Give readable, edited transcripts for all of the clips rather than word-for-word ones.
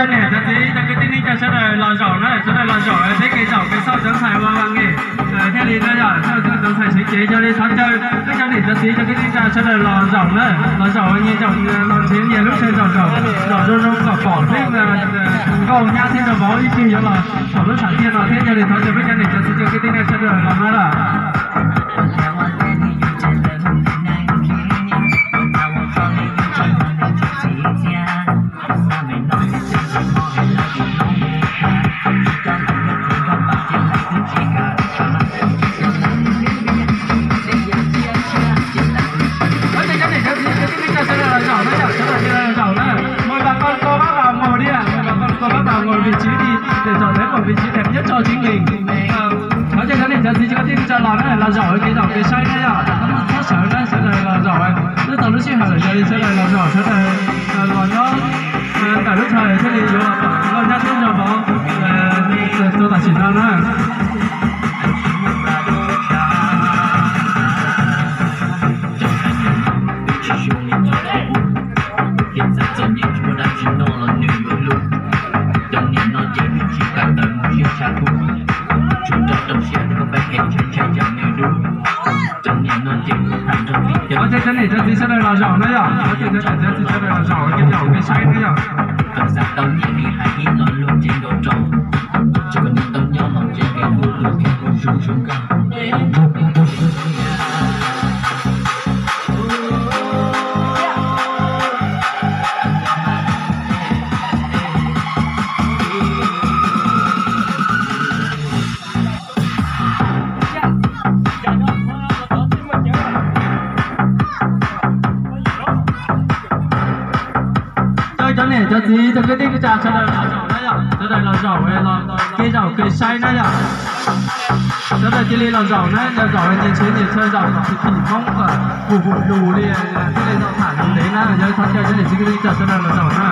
này cho tí cho cái tinh cho sẽ là lò rổ nữa sẽ là lò rổ thế cái rổ cái sau chống xài qua bằng nghề thế thì nó nhỏ sau chống xài sáng chế cho đi thoát chơi cái cho này cho tí cho cái tinh cho sẽ là lò rổ nữa lò rổ như trồng lò chín nhiều lúc chơi rổ rổ cỏ cỏ thế là cầu nha thế là bó ít gì cho là rổ lúc sản thiên là thế cho đi thoát chơi với cho này cho tí cho cái tinh này sẽ là làm nữa là ngồi vị trí đi để chọn lấy một vị trí đẹp nhất cho chính mình. Nói cho cái này cho gì cho cái cho lò này là giỏi cái say này à, nó sợ nó sẽ là giỏi. Lúc đầu lúc xin hỏi là sẽ là giỏi sẽ là lò nó cả lúc thời thế thì lò nhát thêm rồi đó tôi ta chỉ ra nữa. Có thể cái này cho tí sẽ đây là giỏ đấy ạ. Có thể cái này cho tí sẽ đây là giỏ cái giỏ cái say đấy ạ. Cầm sạc tàu nhẹ đi hai khí nó luôn trên độ tròn. Chỉ cần những tàu nhỏ hồng trên cái hút luôn khi cô rung rung cao. Cho này cho tí cho cái đinh trà cho đây là giỏ đấy ạ. Cho đây là giỏ là cái giỏ cái say đấy ạ. Cho đây cái là giỏ đấy là giỏ như thế thì chơi giỏ có cái mong cả vụ đủ đi cái này giỏ thả đấy là cho thoát cho này cái đinh trà cho đây là giỏ nữa.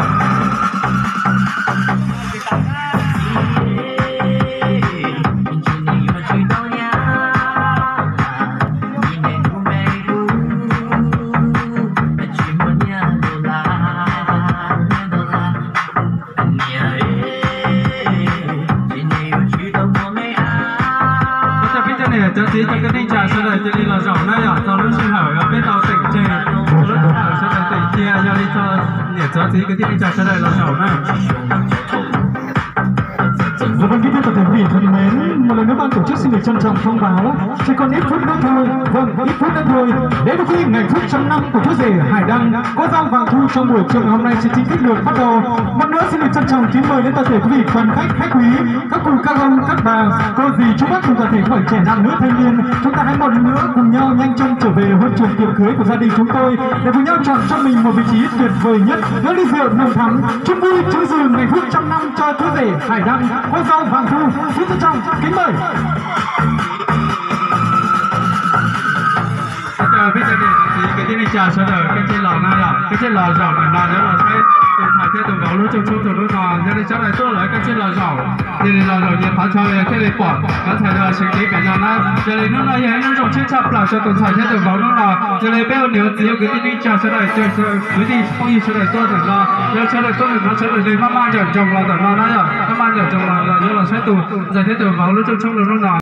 Cho tí cho cái đinh trà sẽ đợi cho đi là giỏ này ạ. Tao lúc xin hỏi ở bên tàu tỉnh chê lúc hỏi sẽ đợi tỉnh kia cho đi cho tí cái đinh trà sẽ đợi là giỏ này. Và vâng, kính thưa toàn thể quý vị thân mến, một lần nữa ban tổ chức xin được trân trọng thông báo chỉ còn ít phút nữa thôi, ít phút nữa thôi để có khi ngày phút 100 của chú rể Hải Đăng có dao vàng thu trong buổi trường hôm nay sẽ chính thức được bắt đầu. Một nữa xin được trân trọng kính mời đến toàn thể quý vị quan khách quý, các cụ các ông các bà cô dì chú bác cùng toàn thể các trẻ nam nữ thanh niên, chúng ta hãy một lần nữa cùng nhau nhanh chân trở về hội trường tiệc cưới của gia đình chúng tôi để cùng nhau chọn cho mình một vị trí tuyệt vời nhất, với ly rượu nồng thắm chung vui chung dừng ngày phút 100 năm cho chú rể Hải Đăng có dao vàng thu. Xin trân trọng kính mời. Bây giờ thì cái tên này chào sẽ đợi cái trên lò này ạ. Cái trên lò giỏ này là nó sẽ thải theo từ gấu lúc trong chung từ lúc nào cho nên chắc là tôi lấy cái trên lò giỏ thì lò giỏ nhiệt phá cho cái này bỏ có thể là sinh lý cả nhà nó cho nên nó nói nó dùng trên chập là cho tồn tại theo từ gấu lúc nào cho nên bây giờ nếu cái tên này chào sẽ đợi cái gì không gì sẽ đợi tôi được lo sẽ đợi tôi được nó sẽ đợi đến mang trở chồng là nó đấy ạ mang trở chồng là sẽ từ giải thế từ gấu lúc trong lúc nào